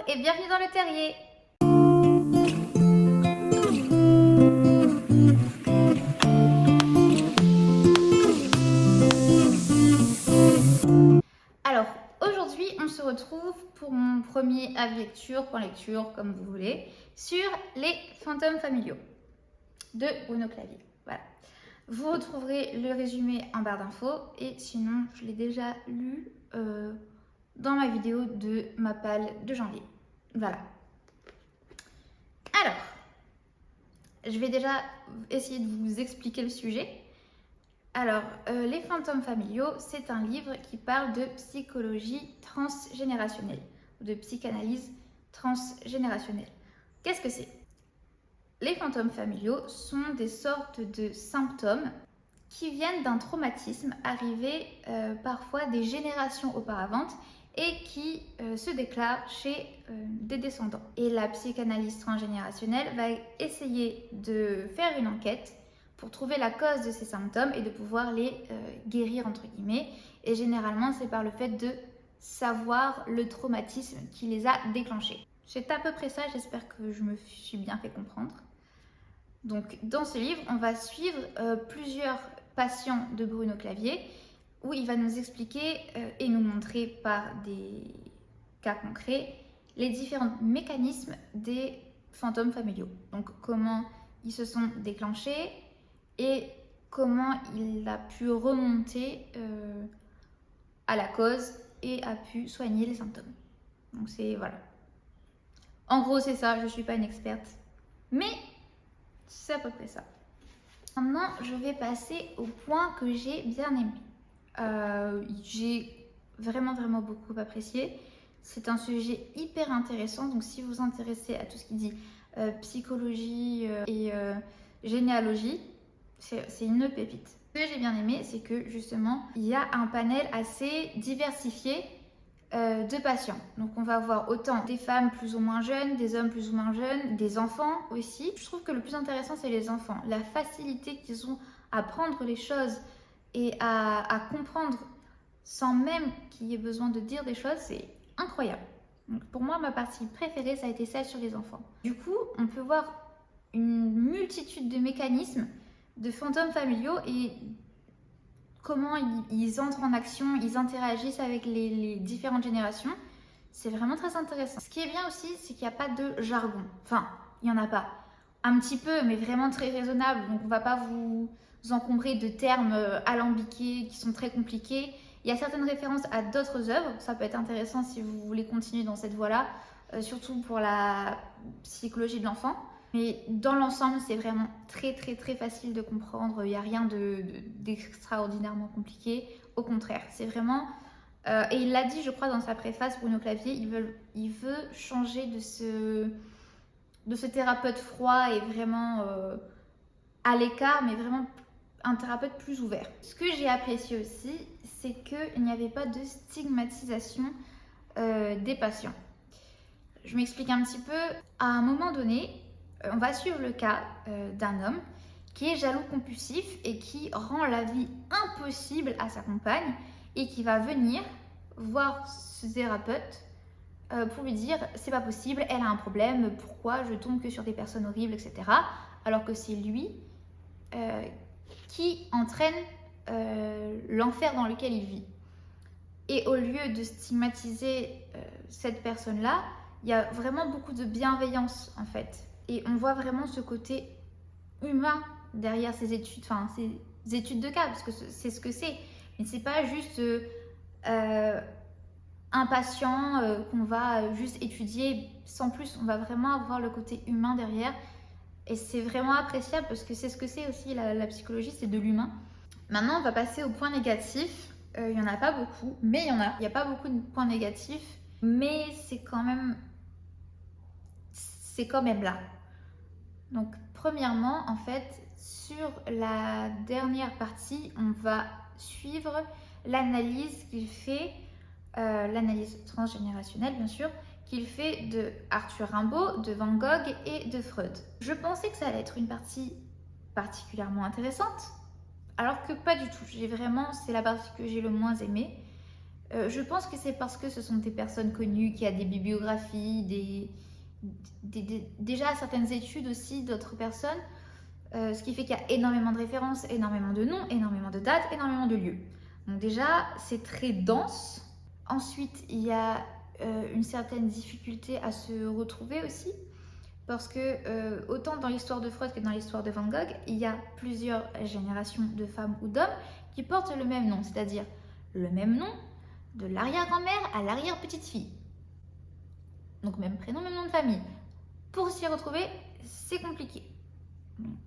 et bienvenue dans le terrier. Alors, aujourd'hui, on se retrouve pour mon premier avis lecture, point lecture, comme vous voulez, sur les fantômes familiaux de Bruno Clavier. Voilà. Vous retrouverez le résumé en barre d'infos et sinon, je l'ai déjà lu dans ma vidéo de Mappal de janvier. Voilà. Alors, je vais déjà essayer de vous expliquer le sujet. Alors, Les fantômes familiaux, c'est un livre qui parle de psychologie transgénérationnelle, de psychanalyse transgénérationnelle. Qu'est-ce que c'est? Les fantômes familiaux sont des sortes de symptômes qui viennent d'un traumatisme arrivé parfois des générations auparavant et qui se déclarent chez des descendants. Et la psychanalyse transgénérationnelle va essayer de faire une enquête pour trouver la cause de ces symptômes et de pouvoir les guérir entre guillemets. Et généralement, c'est par le fait de savoir le traumatisme qui les a déclenchés. C'est à peu près ça, j'espère que je me suis bien fait comprendre. Donc, dans ce livre, on va suivre plusieurs patients de Bruno Clavier où il va nous expliquer et nous montrer par des cas concrets les différents mécanismes des fantômes familiaux. Donc, comment ils se sont déclenchés et comment il a pu remonter à la cause et a pu soigner les symptômes. Donc, c'est voilà. En gros, c'est ça. Je ne suis pas une experte, mais c'est à peu près ça. Maintenant, je vais passer au point que j'ai bien aimé. J'ai vraiment beaucoup apprécié. C'est un sujet hyper intéressant. Donc, si vous vous intéressez à tout ce qui dit psychologie et généalogie, c'est une pépite. Ce que j'ai bien aimé, c'est que justement, il y a un panel assez diversifié de patients. Donc on va avoir autant des femmes plus ou moins jeunes, des hommes plus ou moins jeunes, des enfants aussi. Je trouve que le plus intéressant, c'est les enfants. La facilité qu'ils ont à prendre les choses et à comprendre sans même qu'il y ait besoin de dire des choses, c'est incroyable. Donc pour moi, ma partie préférée, ça a été celle sur les enfants. Du coup, on peut voir une multitude de mécanismes de fantômes familiaux et comment ils entrent en action, ils interagissent avec les différentes générations. C'est vraiment très intéressant. Ce qui est bien aussi, c'est qu'il n'y a pas de jargon. Enfin, il n'y en a pas. Un petit peu, mais vraiment très raisonnable. Donc, on ne va pas vous encombrer de termes alambiqués qui sont très compliqués. Il y a certaines références à d'autres œuvres. Ça peut être intéressant si vous voulez continuer dans cette voie-là, surtout pour la psychologie de l'enfant. Mais dans l'ensemble, c'est vraiment très facile de comprendre. Il n'y a rien d'extraordinairement compliqué. Au contraire, c'est vraiment... et il l'a dit, je crois, dans sa préface, Bruno Clavier, il veut changer de ce thérapeute froid et vraiment à l'écart, mais vraiment un thérapeute plus ouvert. Ce que j'ai apprécié aussi, c'est qu'il n'y avait pas de stigmatisation des patients. Je m'explique un petit peu. À un moment donné, on va suivre le cas d'un homme qui est jaloux compulsif et qui rend la vie impossible à sa compagne et qui va venir voir ce thérapeute pour lui dire c'est pas possible, elle a un problème, pourquoi je tombe que sur des personnes horribles, etc. Alors que c'est lui qui entraîne l'enfer dans lequel il vit. Et au lieu de stigmatiser cette personne-là, il y a vraiment beaucoup de bienveillance en fait. Et on voit vraiment ce côté humain derrière ces études, enfin ces études de cas, parce que c'est ce que c'est. Mais c'est pas juste un patient qu'on va juste étudier sans plus. On va vraiment avoir le côté humain derrière. Et c'est vraiment appréciable parce que c'est ce que c'est aussi la psychologie, c'est de l'humain. Maintenant, on va passer aux points négatifs. Il n'y en a pas beaucoup, mais il y en a. Il n'y a pas beaucoup de points négatifs, mais c'est quand même là. Donc, premièrement, en fait, sur la dernière partie, on va suivre l'analyse qu'il fait, l'analyse transgénérationnelle, bien sûr, qu'il fait de Arthur Rimbaud, de Van Gogh et de Freud. Je pensais que ça allait être une partie particulièrement intéressante, alors que pas du tout. C'est la partie que j'ai le moins aimée. Je pense que c'est parce que ce sont des personnes connues, qu'il y a des bibliographies, déjà certaines études aussi d'autres personnes, ce qui fait qu'il y a énormément de références, énormément de noms, énormément de dates, énormément de lieux. Donc déjà, c'est très dense. Ensuite, il y a une certaine difficulté à se retrouver aussi, parce que autant dans l'histoire de Freud que dans l'histoire de Van Gogh, il y a plusieurs générations de femmes ou d'hommes qui portent le même nom, c'est-à-dire le même nom, de l'arrière-grand-mère à l'arrière-petite-fille. Donc même prénom, même nom de famille. Pour s'y retrouver, c'est compliqué. Donc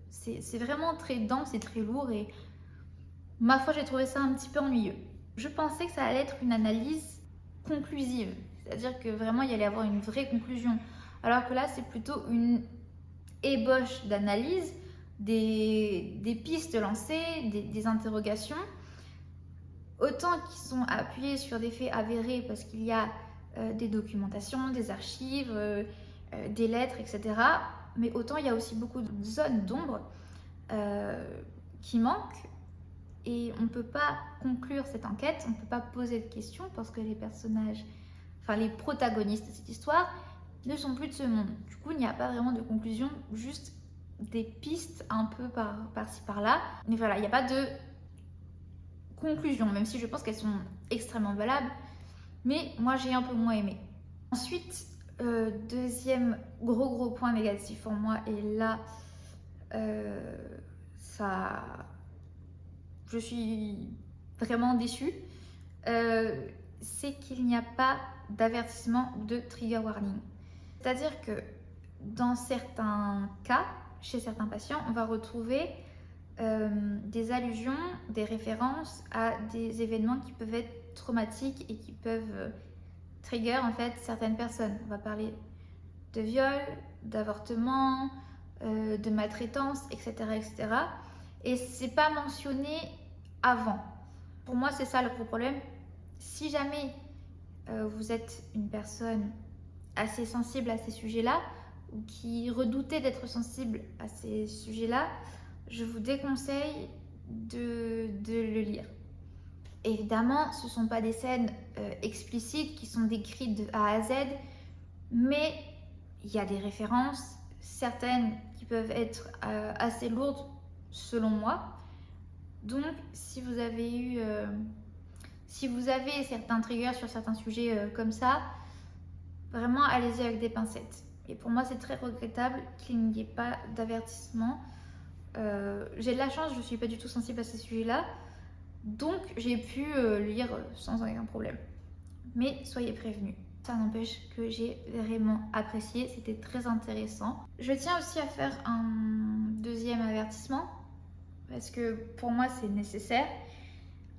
c'est vraiment très dense et très lourd et ma foi, j'ai trouvé ça un petit peu ennuyeux. Je pensais que ça allait être une analyse conclusive, c'est-à-dire que vraiment il y allait avoir une vraie conclusion. Alors que là, c'est plutôt une ébauche d'analyse, des pistes lancées, des interrogations, autant qui sont appuyées sur des faits avérés parce qu'il y a des documentations, des archives, des lettres, etc. Mais autant il y a aussi beaucoup de zones d'ombre qui manquent et on ne peut pas conclure cette enquête, on ne peut pas poser de questions parce que les personnages, enfin les protagonistes de cette histoire ne sont plus de ce monde. Du coup, il n'y a pas vraiment de conclusion, juste des pistes un peu par-ci par-là. Mais voilà, il n'y a pas de conclusion, même si je pense qu'elles sont extrêmement valables. Mais moi, j'ai un peu moins aimé. Ensuite, deuxième gros point négatif pour moi, et là, je suis vraiment déçue, c'est qu'il n'y a pas d'avertissement de trigger warning. C'est-à-dire que dans certains cas, chez certains patients, on va retrouver des allusions, des références à des événements qui peuvent être traumatiques et qui peuvent trigger en fait certaines personnes. On va parler de viol, d'avortement, de maltraitance, etc., etc. Et c'est pas mentionné avant. Pour moi, c'est ça le gros problème. Si jamais vous êtes une personne assez sensible à ces sujets-là ou qui redoutait d'être sensible à ces sujets-là, je vous déconseille de le lire. Évidemment, ce ne sont pas des scènes explicites qui sont décrites de A à Z, mais il y a des références, certaines qui peuvent être assez lourdes selon moi. Donc, si vous avez certains triggers sur certains sujets comme ça, vraiment allez-y avec des pincettes. Et pour moi, c'est très regrettable qu'il n'y ait pas d'avertissement. J'ai de la chance, je ne suis pas du tout sensible à ces sujets-là, donc j'ai pu lire sans aucun problème. Mais soyez prévenus. Ça n'empêche que j'ai vraiment apprécié, c'était très intéressant. Je tiens aussi à faire un deuxième avertissement, parce que pour moi c'est nécessaire.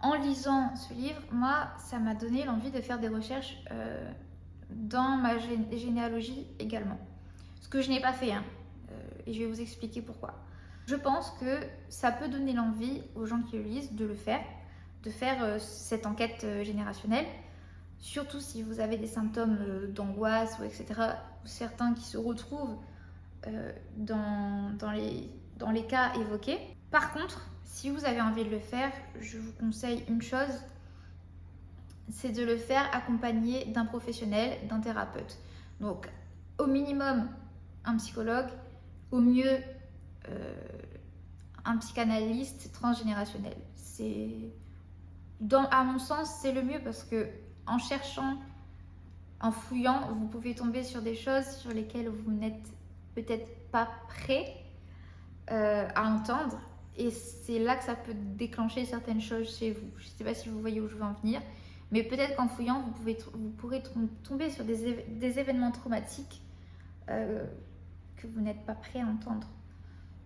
En lisant ce livre, moi, ça m'a donné l'envie de faire des recherches dans ma généalogie également. Ce que je n'ai pas fait, hein. Et je vais vous expliquer pourquoi. Je pense que ça peut donner l'envie aux gens qui le lisent de le faire, de faire cette enquête générationnelle, surtout si vous avez des symptômes d'angoisse ou etc., ou certains qui se retrouvent dans les cas évoqués. Par contre, si vous avez envie de le faire, je vous conseille une chose, c'est de le faire accompagné d'un professionnel, d'un thérapeute. Donc, au minimum, un psychologue, au mieux, un psychanalyste transgénérationnel. À mon sens, c'est le mieux parce que en cherchant, en fouillant, vous pouvez tomber sur des choses sur lesquelles vous n'êtes peut-être pas prêt à entendre. Et c'est là que ça peut déclencher certaines choses chez vous. Je ne sais pas si vous voyez où je veux en venir, mais peut-être qu'en fouillant, vous pourrez tomber sur des événements traumatiques que vous n'êtes pas prêt à entendre.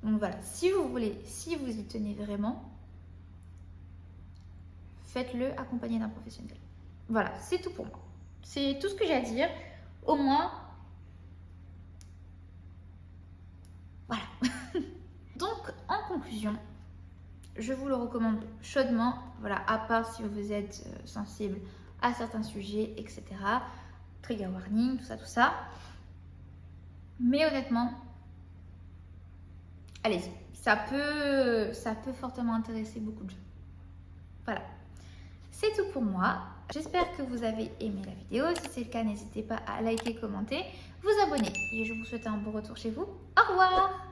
Donc voilà, si vous y tenez vraiment, faites-le accompagné d'un professionnel. Voilà, c'est tout pour moi. C'est tout ce que j'ai à dire. Au moins, voilà. Donc, en conclusion, je vous le recommande chaudement. Voilà, à part si vous êtes sensible à certains sujets, etc. Trigger warning, tout ça. Mais honnêtement, allez-y. Ça peut fortement intéresser beaucoup de gens. Voilà. C'est tout pour moi. J'espère que vous avez aimé la vidéo. Si c'est le cas, n'hésitez pas à liker, commenter, vous abonner. Et je vous souhaite un bon retour chez vous. Au revoir!